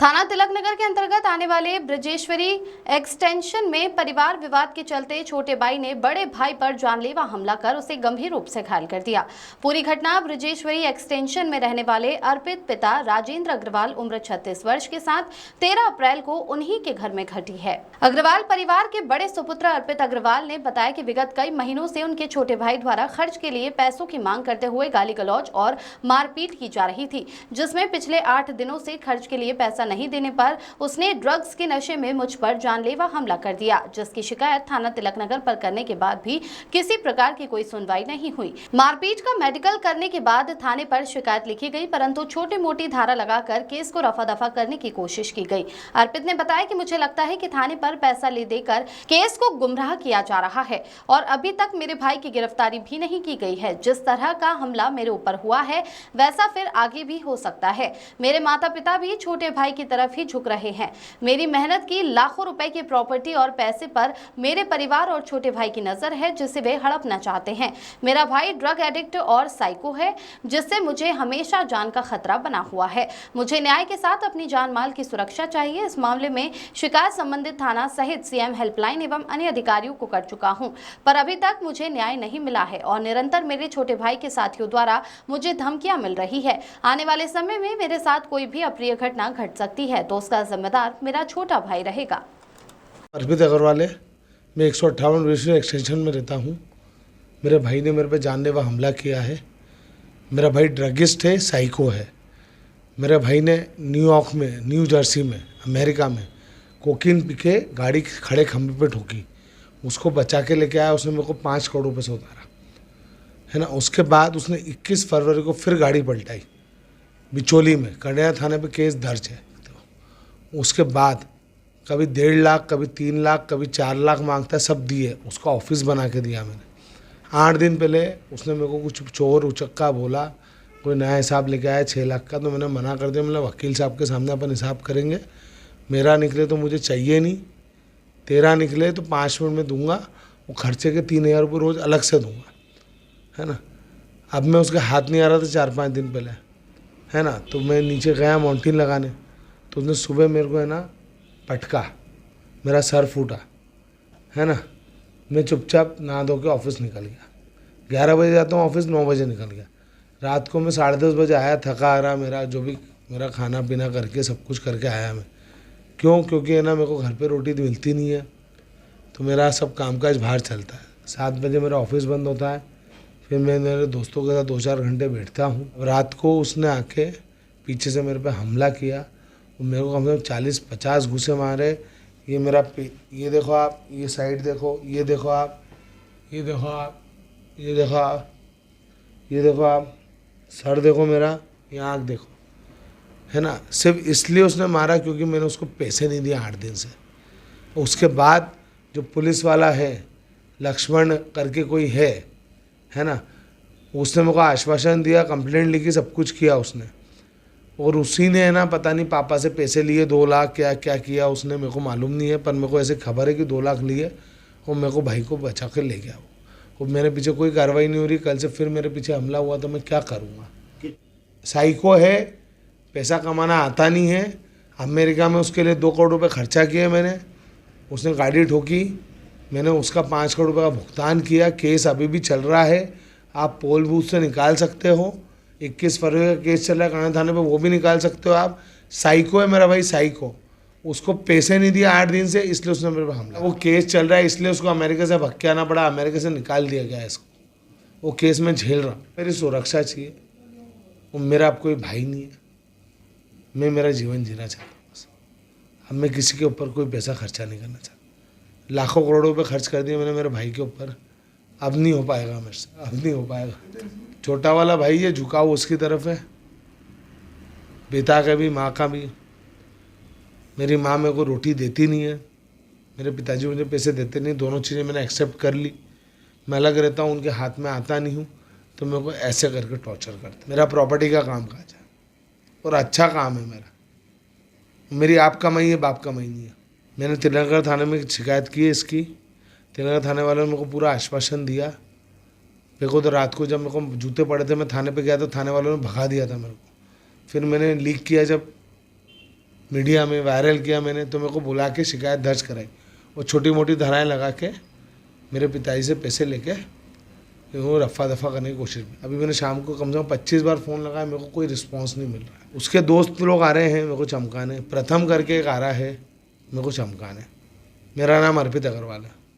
थाना तिलक नगर के अंतर्गत आने वाले ब्रजेश्वरी एक्सटेंशन में परिवार विवाद के चलते छोटे भाई ने बड़े भाई पर जानलेवा हमला कर उसे गंभीर रूप से घायल कर दिया। पूरी घटना ब्रजेश्वरी एक्सटेंशन में रहने वाले अर्पित पिता राजेंद्र अग्रवाल उम्र 36 वर्ष के साथ 13 अप्रैल को उन्हीं के घर में घटी है। अग्रवाल परिवार के बड़े सुपुत्र अर्पित अग्रवाल ने बताया कि विगत कई महीनों से उनके छोटे भाई द्वारा खर्च के लिए पैसों की मांग करते हुए गाली गलौज और मारपीट की जा रही थी, जिसमें पिछले 8 दिनों से खर्च के लिए पैसा नहीं देने पर उसने ड्रग्स के नशे में मुझ पर जानलेवा हमला कर दिया, जिसकी शिकायत थाना तिलक नगर पर करने के बाद भी किसी प्रकार की कोई सुनवाई नहीं हुई। मारपीट का मेडिकल करने के बाद थाने पर शिकायत लिखी गई, परंतु छोटी मोटी धारा लगाकर केस को रफा दफा करने की कोशिश की गई। अर्पित ने बताया कि मुझे लगता है कि थाने पर पैसा ले देकर केस को गुमराह किया जा रहा है और अभी तक मेरे भाई की गिरफ्तारी भी नहीं की गई है। जिस तरह का हमला मेरे ऊपर हुआ है वैसा फिर आगे भी हो सकता है। मेरे माता पिता भी छोटे भाई की तरफ ही झुक रहे हैं। मेरी मेहनत की लाखों रुपए की प्रॉपर्टी और पैसे पर मेरे परिवार और छोटे भाई की नजर है, जिसे वे हड़पना चाहते हैं। मेरा भाई ड्रग एडिक्ट और साइको है, जिससे मुझे हमेशा जान का खतरा बना हुआ है। मुझे न्याय के साथ अपनी जान माल की सुरक्षा चाहिए। इस मामले में शिकायत संबंधित थाना सहित सीएम हेल्पलाइन एवं अन्य अधिकारियों को कर चुका हूं, पर अभी तक मुझे न्याय नहीं मिला है और निरंतर मेरे छोटे भाई के साथियों द्वारा मुझे धमकियां मिल रही है। आने वाले समय में मेरे साथ कोई भी अप्रिय घटना घट सकती है तो उसका जिम्मेदार मेरा छोटा भाई रहेगा। अर्पित अग्रवाल है, मैं 158 ब्रजेश्वरी एक्सटेंशन में रहता हूँ। मेरे भाई ने मेरे पे जानलेवा हमला किया है। मेरा भाई ड्रगिस्ट है, साइको है। मेरे भाई ने न्यूयॉर्क में, न्यू जर्सी में, अमेरिका में कोकीन पी के गाड़ी खड़े खंभे पे ठोकी। उसको बचा के लेके आया, उसने मेरे को 5 करोड़ रुपये से उतारा है ना। उसके बाद उसने 21 फरवरी को फिर गाड़ी पलटाई बिचौली में, कड़िया थाने पे केस दर्ज है। तो उसके बाद कभी 1.5 लाख, कभी 3 लाख, कभी 4 लाख मांगता है, सब दिए। उसका ऑफिस बना के दिया मैंने। 8 दिन पहले उसने मेरे को कुछ चोर उचक्का बोला, कोई नया हिसाब लेके आया 6 लाख का, तो मैंने मना कर दिया। मतलब वकील साहब के सामने अपन हिसाब करेंगे, मेरा निकले तो मुझे चाहिए नहीं, तेरा निकले तो 5 मिनट में दूंगा। वो खर्चे के 3,000 रुपये रोज़ अलग से दूंगा, है ना। अब मैं उसके हाथ नहीं आ रहा था 4-5 दिन पहले, है ना। तो मैं नीचे गया माउंटेन लगाने, तो उसने सुबह मेरे को है ना पटका, मेरा सर फूटा, है ना। मैं चुपचाप नहा धो के ऑफिस निकल गया। 11 बजे जाता हूँ ऑफिस, 9 बजे निकल गया। रात को मैं 10:30 बजे आया, थका आ रहा, मेरा जो भी मेरा खाना पीना करके सब कुछ करके आया मैं। क्यों? क्योंकि है ना मेरे को घर पे रोटी तो मिलती नहीं है, तो मेरा सब कामकाज बाहर चलता है। 7 बजे मेरा ऑफिस बंद होता है, फिर मैं मेरे दोस्तों के साथ 2-4 घंटे बैठता हूँ। रात को उसने आके पीछे से मेरे पे हमला किया और मेरे को कम से कम 40-50 घूंसे मारे। ये मेरा ये देखो आप, ये साइड देखो, ये देखो आप, ये देखो आप, ये देखो आप, ये देखो आप, सर देखो मेरा, ये आँख देखो, है ना। सिर्फ इसलिए उसने मारा क्योंकि मैंने उसको पैसे नहीं दिए 8 दिन से। उसके बाद जो पुलिस वाला है, लक्ष्मण करके कोई है ना, उसने मेरे को आश्वासन दिया, कंप्लेंट लिखी, सब कुछ किया उसने। और उसी ने है ना पता नहीं पापा से पैसे लिए 2 लाख, क्या क्या किया उसने, मेरे को मालूम नहीं है, पर मेरे को ऐसे खबर है कि 2 लाख लिए और मेरे को भाई को बचा कर ले गया वो। और मेरे पीछे कोई कार्रवाई नहीं हो रही। कल से फिर मेरे पीछे हमला हुआ तो मैं क्या करूँगा। साइको है, पैसा कमाना आता नहीं है। अमेरिका में उसके लिए 2 करोड़ रुपये खर्चा किए मैंने। उसने गाड़ी ठोकी, मैंने उसका 5 करोड़ रुपये का भुगतान किया। केस अभी भी चल रहा है, आप पोल बूथ से निकाल सकते हो। 21 फरवरी का केस चल रहा है कड़िया थाने पे, वो भी निकाल सकते हो आप। साइको है मेरा भाई, साइको। उसको पैसे नहीं दिया 8 दिन से, इसलिए उसने मेरे पे हमला। वो केस चल रहा है, इसलिए उसको अमेरिका से भग के आना पड़ा, अमेरिका से निकाल दिया गया इसको। वो केस में झेल रहा हूँ। मेरी सुरक्षा चाहिए। वो मेरा अब कोई भाई नहीं है, मैं मेरा जीवन जीना चाहता हूँ बस। अब मैं किसी के ऊपर कोई पैसा खर्चा नहीं करना चाहता। लाखों करोड़ों रुपये खर्च कर दिए मैंने मेरे भाई के ऊपर, अब नहीं हो पाएगा मेरे से, अब नहीं हो पाएगा। छोटा वाला भाई है, झुकाव उसकी तरफ है, पिता का भी, माँ का भी। मेरी माँ मेरे को रोटी देती नहीं है, मेरे पिताजी मुझे पैसे देते नहीं। दोनों चीज़ें मैंने एक्सेप्ट कर ली। मैं अलग रहता हूँ, उनके हाथ में आता नहीं हूँ, तो मेरे को ऐसे करके टॉर्चर करते। मेरा प्रॉपर्टी का काम काज है और अच्छा काम है मेरा। मेरी आप कमाई है, बाप कमाई नहीं है। मैंने तिलकनगर थाने में शिकायत की है इसकी। तिलकनगर थाने वालों ने मेरे को पूरा आश्वासन दिया। मेरे को तो रात को जब मेरे को जूते पड़े थे, मैं थाने पे गया तो थाने वालों ने भगा दिया था मेरे को। फिर मैंने लीक किया जब मीडिया में वायरल किया मैंने, तो मेरे को बुला के शिकायत दर्ज कराई और छोटी मोटी धाराएं लगा के मेरे पिताजी से पैसे लेके वो रफ़ा दफ़ा करने की कोशिश की। अभी मैंने शाम को कम से कम 25 बार फ़ोन लगाया, मेरे को कोई रिस्पांस नहीं मिल रहा है। उसके दोस्त लोग आ रहे हैं मेरे को चमकाने, प्रथम करके एक आ रहा है मेरे को चमकाने। मेरा नाम अर्पित अग्रवाल है।